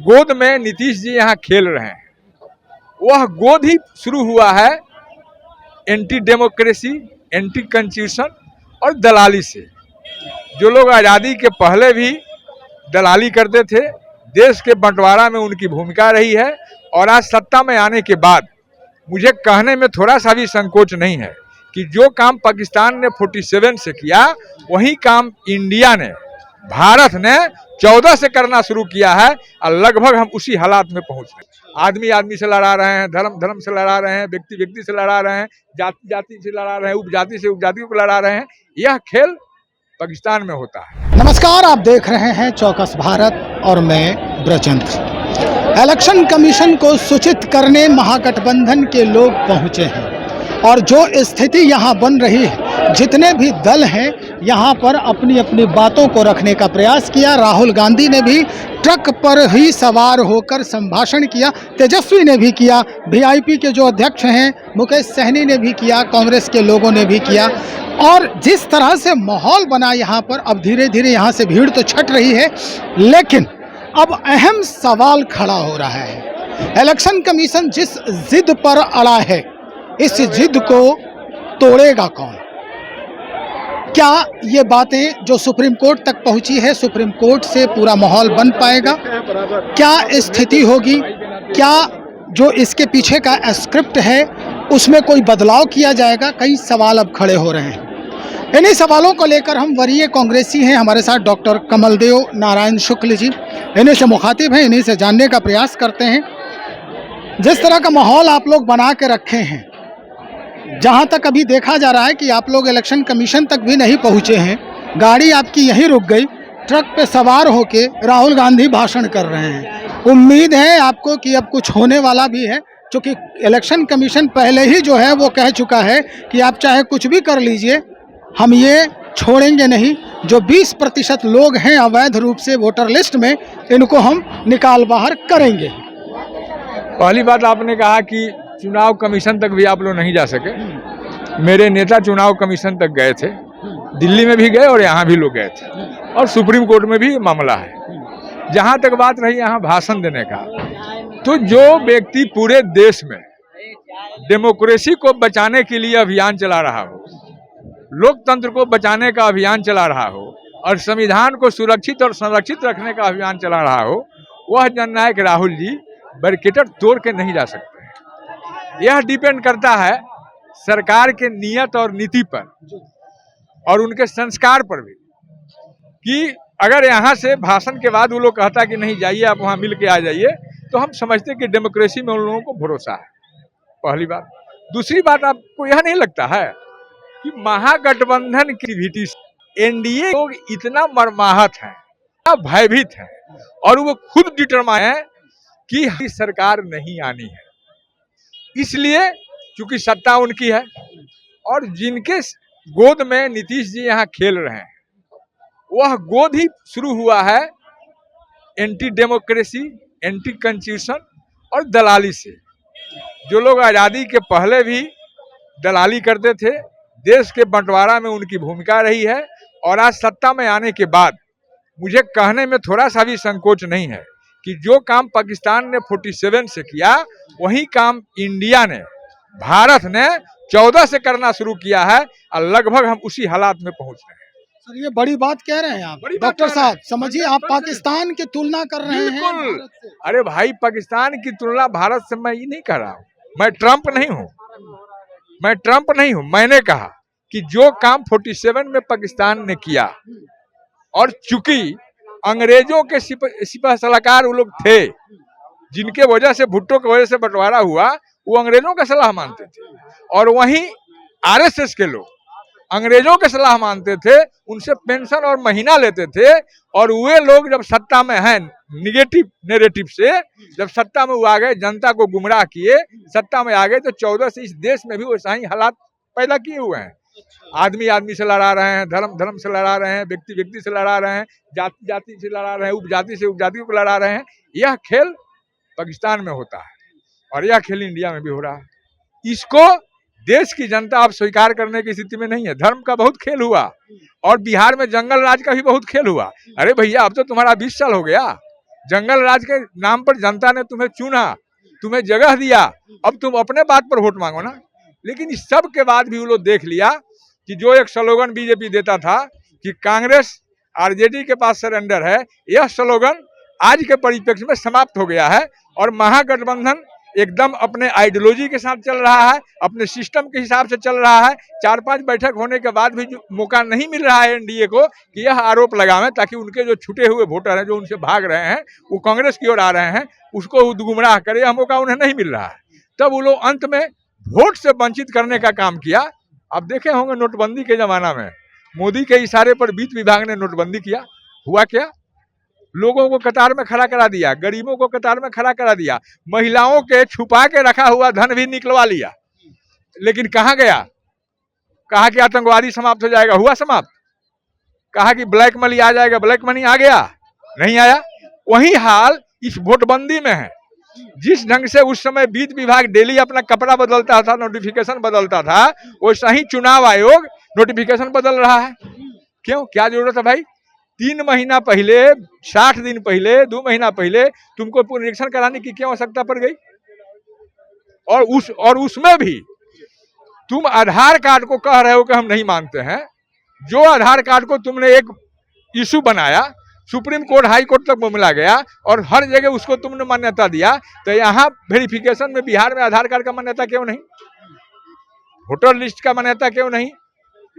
गोद में नीतीश जी यहाँ खेल रहे हैं, वह गोद ही शुरू हुआ है एंटी डेमोक्रेसी, एंटी कॉन्स्टिट्यूशन और दलाली से। जो लोग आज़ादी के पहले भी दलाली करते थे, देश के बंटवारा में उनकी भूमिका रही है, और आज सत्ता में आने के बाद मुझे कहने में थोड़ा सा भी संकोच नहीं है कि जो काम पाकिस्तान ने 47 से किया, वही काम इंडिया ने, भारत ने 14 से करना शुरू किया है, और लगभग हम उसी हालात में पहुंच गए। आदमी आदमी से लड़ा रहे हैं, धर्म धर्म से लड़ा रहे हैं, व्यक्ति व्यक्ति से लड़ा रहे हैं, जाति जाति से लड़ा रहे हैं, उपजाति से उपजाति को लड़ा रहे हैं। यह खेल पाकिस्तान में होता है। नमस्कार, आप देख रहे हैं चौकस भारत और मैं ब्रजेंद्र। इलेक्शन कमीशन को सूचित करने महागठबंधन के लोग पहुंचे हैं, और जो स्थिति यहां बन रही है, जितने भी दल हैं यहां पर अपनी अपनी बातों को रखने का प्रयास किया। राहुल गांधी ने भी ट्रक पर ही सवार होकर संभाषण किया, तेजस्वी ने भी किया, वीआईपी के जो अध्यक्ष हैं मुकेश सहनी ने भी किया, कांग्रेस के लोगों ने भी किया। और जिस तरह से माहौल बना यहाँ पर, अब धीरे धीरे यहाँ से भीड़ तो छट रही है, लेकिन अब अहम सवाल खड़ा हो रहा है। इलेक्शन कमीशन जिस जिद पर अड़ा है, इस जिद को तोड़ेगा कौन? क्या ये बातें जो सुप्रीम कोर्ट तक पहुंची है, सुप्रीम कोर्ट से पूरा माहौल बन पाएगा? क्या स्थिति होगी? क्या जो इसके पीछे का स्क्रिप्ट है उसमें कोई बदलाव किया जाएगा? कई सवाल अब खड़े हो रहे हैं। इन्हीं सवालों को लेकर हम वरीय कांग्रेसी हैं, हमारे साथ डॉक्टर कमलदेव नारायण शुक्ल जी, इन्हीं से मुखातिब हैं, इन्हीं से जानने का प्रयास करते हैं। जिस तरह का माहौल आप लोग बना के रखे हैं, जहां तक अभी देखा जा रहा है कि आप लोग इलेक्शन कमीशन तक भी नहीं पहुंचे हैं, गाड़ी आपकी यहीं रुक गई, ट्रक पे सवार होके राहुल गांधी भाषण कर रहे हैं। उम्मीद है आपको कि अब कुछ होने वाला भी है, क्योंकि इलेक्शन कमीशन पहले ही जो है वो कह चुका है कि आप चाहे कुछ भी कर लीजिए, हम ये छोड़ेंगे नहीं। जो 20% लोग हैं अवैध रूप से वोटर लिस्ट में, इनको हम निकाल बाहर करेंगे। पहली बात, आपने कहा कि चुनाव कमीशन तक भी आप लोग नहीं जा सके। मेरे नेता चुनाव कमीशन तक गए थे, दिल्ली में भी गए और यहाँ भी लोग गए थे, और सुप्रीम कोर्ट में भी मामला है। जहाँ तक बात रही यहाँ भाषण देने का, तो जो व्यक्ति पूरे देश में डेमोक्रेसी को बचाने के लिए अभियान चला रहा हो, लोकतंत्र को बचाने का अभियान चला रहा हो, और संविधान को सुरक्षित और संरक्षित रखने का अभियान चला रहा हो, वह जननायक राहुल जी बैरिकेड तोड़ के नहीं जा सकते। यह डिपेंड करता है सरकार के नियत और नीति पर, और उनके संस्कार पर भी, कि अगर यहाँ से भाषण के बाद वो लोग कहता कि नहीं जाइए, आप वहाँ मिल के आ जाइए, तो हम समझते कि डेमोक्रेसी में उन लोगों को भरोसा है। पहली बात। दूसरी बात, आपको यह नहीं लगता है कि महागठबंधन की एक्टिविटी एनडीए लोग इतना मर्माहत हैं, इतना भयभीत हैं, और वो खुद डिटरमाइन है कि सरकार नहीं आनी है, इसलिए क्योंकि सत्ता उनकी है, और जिनके गोद में नीतीश जी यहाँ खेल रहे हैं, वह गोद ही शुरू हुआ है एंटी डेमोक्रेसी, एंटी कॉन्स्टिट्यूशन और दलाली से। जो लोग आज़ादी के पहले भी दलाली करते थे, देश के बंटवारा में उनकी भूमिका रही है, और आज सत्ता में आने के बाद मुझे कहने में थोड़ा सा भी संकोच नहीं है कि जो काम पाकिस्तान ने 47 से किया, वही काम इंडिया ने, भारत ने 14 से करना शुरू किया है, और लगभग हम उसी हालात में पहुंच गए हैं। सर, ये बड़ी बात कह रहे हैं आप डॉक्टर साहब, समझिए, आप पाकिस्तान की तुलना कर रहे हैं भारत से। अरे भाई, पाकिस्तान की तुलना भारत से मैं ये नहीं कर रहा हूँ, मैं ट्रंप नहीं हूँ। मैंने कहा कि जो काम 47 में पाकिस्तान ने किया, और चूंकि अंग्रेजों के सिपह सलाहकार वो लोग थे, जिनके वजह से, भुट्टो की वजह से बंटवारा हुआ, वो अंग्रेजों का सलाह मानते थे, और वहीं आरएसएस के लोग अंग्रेजों के सलाह मानते थे, उनसे पेंशन और महीना लेते थे, और वे लोग जब सत्ता में हैं, निगेटिव नैरेटिव से जब सत्ता में वो आ गए, जनता को गुमराह किए, सत्ता में आ गए, तो 14 से इस देश में भी वैसा ही हालात पैदा किए हुए हैं। आदमी आदमी से लड़ा रहे हैं, धर्म धर्म से लड़ा रहे हैं, व्यक्ति व्यक्ति से लड़ा रहे हैं, जाति जाति से लड़ा रहे हैं, उपजाति से उपजाति को लड़ा रहे हैं। यह खेल पाकिस्तान में होता है, और यह खेल इंडिया में भी हो रहा है। इसको देश की जनता अब स्वीकार करने की स्थिति में नहीं है। धर्म का बहुत खेल हुआ, और बिहार में जंगल राज का भी बहुत खेल हुआ। अरे भैया, अब तो तुम्हारा 20 साल हो गया, जंगल राज के नाम पर जनता ने तुम्हें चुना, तुम्हें जगह दिया, अब तुम अपने बात पर वोट मांगो ना। लेकिन इस सब के बाद भी वो लोग देख लिया कि जो एक स्लोगन बीजेपी देता था कि कांग्रेस आरजेडी के पास सरेंडर है, यह स्लोगन आज के परिप्रेक्ष्य में समाप्त हो गया है और महागठबंधन एकदम अपने आइडियोलॉजी के साथ चल रहा है, अपने सिस्टम के हिसाब से चल रहा है। 4-5 बैठक होने के बाद भी जो मौका नहीं मिल रहा है एनडीए को कि यह आरोप लगावें ताकि उनके जो छूटे हुए वोटर हैं जो उनसे भाग रहे हैं वो कांग्रेस की ओर आ रहे हैं, उसको गुमराह करे, यह मौका उन्हें नहीं मिल रहा है। तब वो लोग अंत में वोट से वंचित करने का काम किया। अब देखे होंगे नोटबंदी के जमाना में मोदी के इशारे पर वित्त विभाग ने नोटबंदी किया, हुआ क्या? लोगों को कतार में खड़ा करा दिया, गरीबों को कतार में खड़ा करा दिया, महिलाओं के छुपा के रखा हुआ धन भी निकलवा लिया। लेकिन कहाँ गया? कहा कि आतंकवादी समाप्त हो जाएगा, हुआ समाप्त? कहा कि ब्लैक मनी आ जाएगा, ब्लैक मनी आ गया? नहीं आया। वही हाल इस वोटबंदी में है। जिस ढंग से उस समय वित्त विभाग डेली अपना कपड़ा बदलता था, नोटिफिकेशन बदलता था, वैसा ही चुनाव आयोग नोटिफिकेशन बदल रहा है। क्यों? क्या जरूरत है भाई? 3 महीना पहले, 60 दिन पहले, 2 महीना पहले तुमको पुनरीक्षण कराने की क्या आवश्यकता पड़ गई? और उसमें भी तुम आधार कार्ड को कह रहे हो कि हम नहीं मानते हैं। जो आधार कार्ड को तुमने एक इशू बनाया, सुप्रीम कोर्ट, हाई कोर्ट तक मामला गया और हर जगह उसको तुमने मान्यता दिया, तो यहाँ वेरिफिकेशन में बिहार में आधार कार्ड का मान्यता क्यों नहीं? वोटर लिस्ट का मान्यता क्यों नहीं?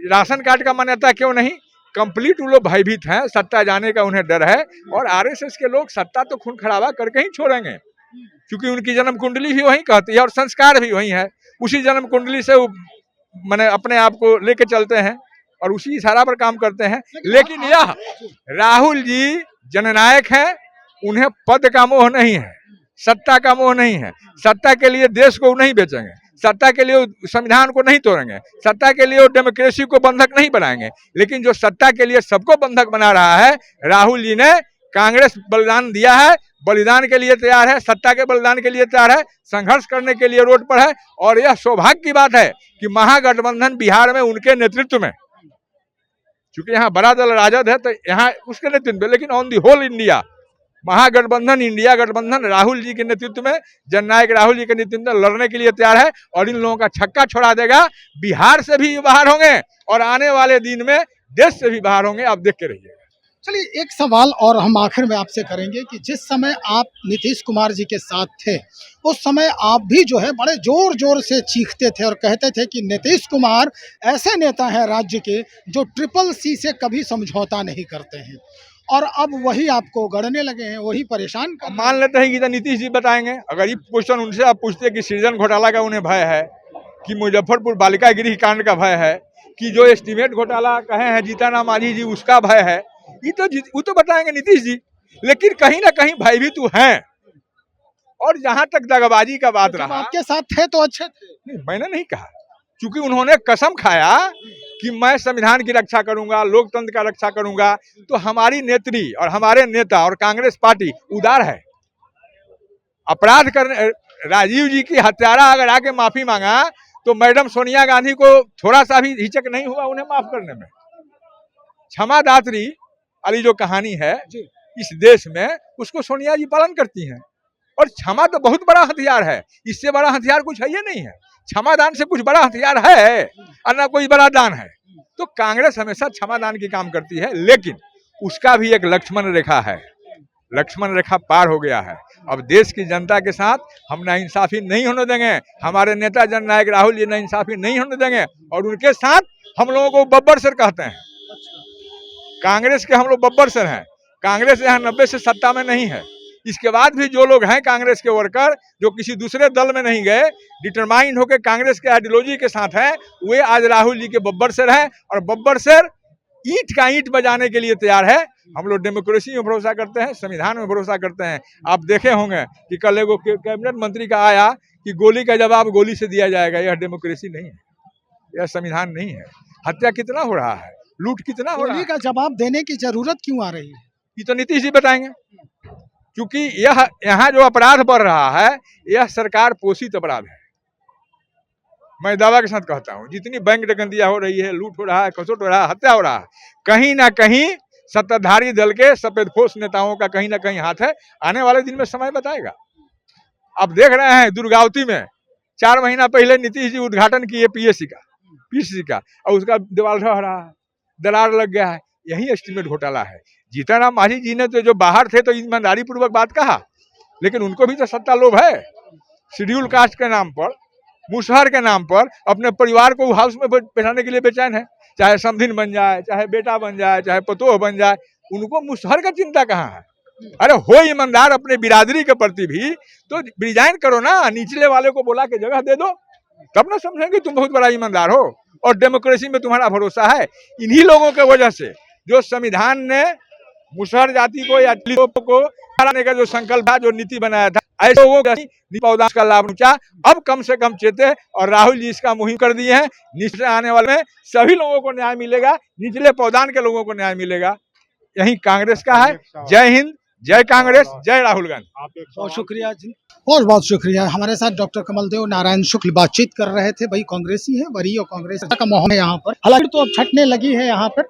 राशन कार्ड का मान्यता क्यों नहीं? कंप्लीट वो लोग भयभीत हैं, सत्ता जाने का उन्हें डर है। और आरएसएस के लोग सत्ता तो खून खराबा करके ही छोड़ेंगे, क्योंकि उनकी जन्म कुंडली भी वही कहती है और संस्कार भी वही है। उसी जन्म कुंडली से वो मैंने अपने आप को लेके चलते हैं और उसी इशारा पर काम करते हैं। लेकिन यह राहुल जी जननायक हैं, उन्हें पद का मोह नहीं है, सत्ता का मोह नहीं है। सत्ता के लिए देश को नहीं बेचेंगे, सत्ता के लिए संविधान को नहीं तोड़ेंगे, सत्ता के लिए डेमोक्रेसी को बंधक नहीं बनाएंगे। लेकिन जो सत्ता के लिए सबको बंधक बना रहा है, राहुल जी ने कांग्रेस बलिदान दिया है, बलिदान के लिए तैयार है, सत्ता के बलिदान के लिए तैयार है, संघर्ष करने के लिए रोड पर है। और यह सौभाग्य की बात है कि महागठबंधन बिहार में उनके नेतृत्व में, क्योंकि यहाँ बड़ा दल राजद है तो यहाँ उसके नेतृत्व में, लेकिन ऑन दी होल इंडिया महागठबंधन, इंडिया गठबंधन राहुल जी के नेतृत्व में, जननायक राहुल जी के नेतृत्व में लड़ने के लिए तैयार है और इन लोगों का छक्का छोड़ा देगा। बिहार से भी बाहर होंगे और आने वाले दिन में देश से भी बाहर होंगे, आप देख के रहिएगा। चलिए, एक सवाल और हम आखिर में आपसे करेंगे कि जिस समय आप नीतीश कुमार जी के साथ थे, उस समय आप भी जो है बड़े जोर जोर से चीखते थे और कहते थे कि नीतीश कुमार ऐसे नेता हैं राज्य के जो CCC से कभी समझौता नहीं करते हैं, और अब वही आपको गढ़ने लगे हैं, वही परेशान कर। मान लेते हैं कि नीतीश जी बताएंगे। अगर ये क्वेश्चन उनसे आप पूछते कि सृजन घोटाला का उन्हें भय है, कि मुजफ्फरपुर बालिका गृह कांड का भय है, कि जो एस्टीमेट घोटाला कहे हैं जीतन मांझी जी उसका भय है, वो तो बताएंगे नीतीश जी। लेकिन कहीं ना कहीं भयभीत हैं। और जहां तक दगाबाजी का बात रहा, आपके साथ थे तो अच्छे थे। नहीं, मैंने नहीं कहा, क्योंकि उन्होंने कसम खाया कि मैं संविधान की रक्षा करूंगा, लोकतंत्र का रक्षा करूंगा। तो हमारी नेत्री और हमारे नेता और कांग्रेस पार्टी उदार है। अपराध करने, राजीव जी की हत्यारा अगर आके माफी मांगा तो मैडम सोनिया गांधी को थोड़ा सा भी हिचक नहीं हुआ उन्हें माफ करने में। क्षमादात्री वाली जो कहानी है इस देश में, उसको सोनिया जी पालन करती हैं। और क्षमा तो बहुत बड़ा हथियार है, इससे बड़ा हथियार कुछ है ये नहीं है। क्षमादान से कुछ बड़ा हथियार है और ना कोई बड़ा दान है। तो कांग्रेस हमेशा क्षमादान की काम करती है, लेकिन उसका भी एक लक्ष्मण रेखा है। लक्ष्मण रेखा पार हो गया है। अब देश की जनता के साथ हम नाइंसाफी नहीं होने देंगे। हमारे नेता जननायक राहुल जी नाइंसाफी नहीं होने देंगे और उनके साथ हम लोगों को बब्बर सर कहते हैं। कांग्रेस के हम लोग बब्बर सर हैं। कांग्रेस यहाँ 90 से सत्ता में नहीं है। इसके बाद भी जो लोग हैं कांग्रेस के वर्कर, जो किसी दूसरे दल में नहीं गए, डिटरमाइंड होकर कांग्रेस के आइडियोलॉजी के साथ हैं, वे आज राहुल जी के बब्बर सर हैं। और बब्बर सर ईंट का ईंट बजाने के लिए तैयार है। हम लोग डेमोक्रेसी में भरोसा करते हैं, संविधान में भरोसा करते हैं। आप देखे होंगे कि कल एगो कैबिनेट मंत्री का आया कि गोली का जवाब गोली से दिया जाएगा। यह डेमोक्रेसी नहीं है, यह संविधान नहीं है। हत्या कितना हो रहा है, लूट कितना हो रहा है, गोली का जवाब देने की जरूरत क्यों आ रही है? ये तो नीतीश जी बताएंगे। क्योंकि यह यहाँ जो अपराध बढ़ रहा है, यह सरकार पोषित अपराध है। मैं दावा के साथ कहता हूँ, जितनी बैंक डकैतियां हो रही है, लूट हो रहा है, कसौट हो रहा है, हत्या हो रहा है, कहीं ना कहीं सत्ताधारी दल के सफेदपोश नेताओं का कहीं ना कहीं हाथ है। आने वाले दिन में समय बताएगा। आप देख रहे हैं दुर्गावती में 4 महीना पहले नीतीश जी उद्घाटन किए पीएससी का, और उसका दीवार ढह रहा है, दरार लग गया है। यही एस्टीमेट घोटाला है। जीतन राम मांझी जी ने तो जो बाहर थे तो ईमानदारी पूर्वक बात कहा, लेकिन उनको भी तो सत्ता लोभ है। शेड्यूल कास्ट के नाम पर, मुसहर के नाम पर अपने परिवार को हाउस में बैठाने के लिए बेचैन है। चाहे समधिन बन जाए, चाहे बेटा बन जाए, चाहे पतोह बन जाए, उनको मुसहर का चिंता कहाँ है। अरे हो ईमानदार अपने बिरादरी के प्रति भी तो रिजाइन करो ना, निचले वाले को बोला के जगह दे दो, तब ना समझेंगे तुम बहुत बड़ा ईमानदार हो और डेमोक्रेसी में तुम्हारा भरोसा है। इन्हीं लोगों के वजह से जो संविधान ने मुसहर जाति को या को हराने का जो संकल्प था, जो नीति बनाया था, ऐसे लोगों का लाभ ऊंचा अब कम से कम चेते। और राहुल जी इसका मुहिम कर दिए हैं। निश्चित आने वाले में सभी लोगों को न्याय मिलेगा, निचले पौधान के लोगों को न्याय मिलेगा। यही कांग्रेस का है। जय हिंद, जय कांग्रेस, जय राहुल गांधी। बहुत शुक्रिया जी, बहुत बहुत शुक्रिया। हमारे साथ डॉक्टर कमलदेव नारायण शुक्ल बातचीत कर रहे थे। भाई कांग्रेसी है, वरीय कांग्रेस का माहौल है यहाँ पर। हालांकि तो अब छटने लगी है यहाँ पर।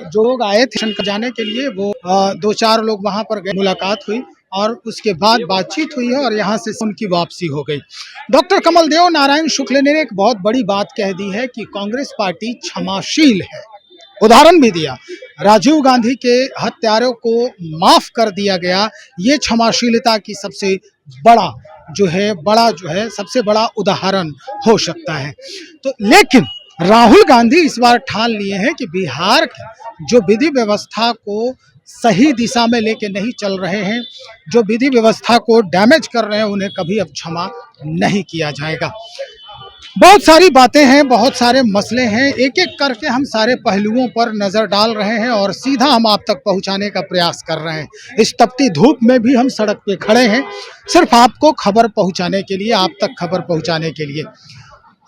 जो लोग आए थे जाने के लिए वो 2-4 लोग वहाँ पर गए, मुलाकात हुई और उसके बाद बातचीत हुई है और यहाँ से उनकी वापसी हो गई। डॉक्टर कमलदेव नारायण शुक्ल ने एक बहुत बड़ी बात कह दी है कि कांग्रेस पार्टी क्षमाशील है। उदाहरण भी दिया, राजीव गांधी के हत्यारों को माफ कर दिया गया। ये क्षमाशीलता की सबसे बड़ा सबसे बड़ा उदाहरण हो सकता है। तो लेकिन राहुल गांधी इस बार ठान लिए हैं कि बिहार की जो विधि व्यवस्था को सही दिशा में लेके नहीं चल रहे हैं, जो विधि व्यवस्था को डैमेज कर रहे हैं, उन्हें कभी अब क्षमा नहीं किया जाएगा। बहुत सारी बातें हैं, बहुत सारे मसले हैं, एक एक करके हम सारे पहलुओं पर नज़र डाल रहे हैं और सीधा हम आप तक पहुंचाने का प्रयास कर रहे हैं। इस तपती धूप में भी हम सड़क पे खड़े हैं, सिर्फ आपको खबर पहुंचाने के लिए, आप तक खबर पहुंचाने के लिए।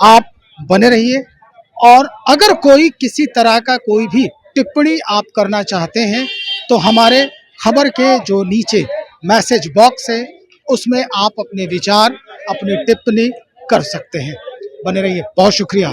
आप बने रहिए और अगर कोई किसी तरह का कोई भी टिप्पणी आप करना चाहते हैं तो हमारे खबर के जो नीचे मैसेज बॉक्स है उसमें आप अपने विचार, अपनी टिप्पणी कर सकते हैं। बने रहिए, बहुत शुक्रिया।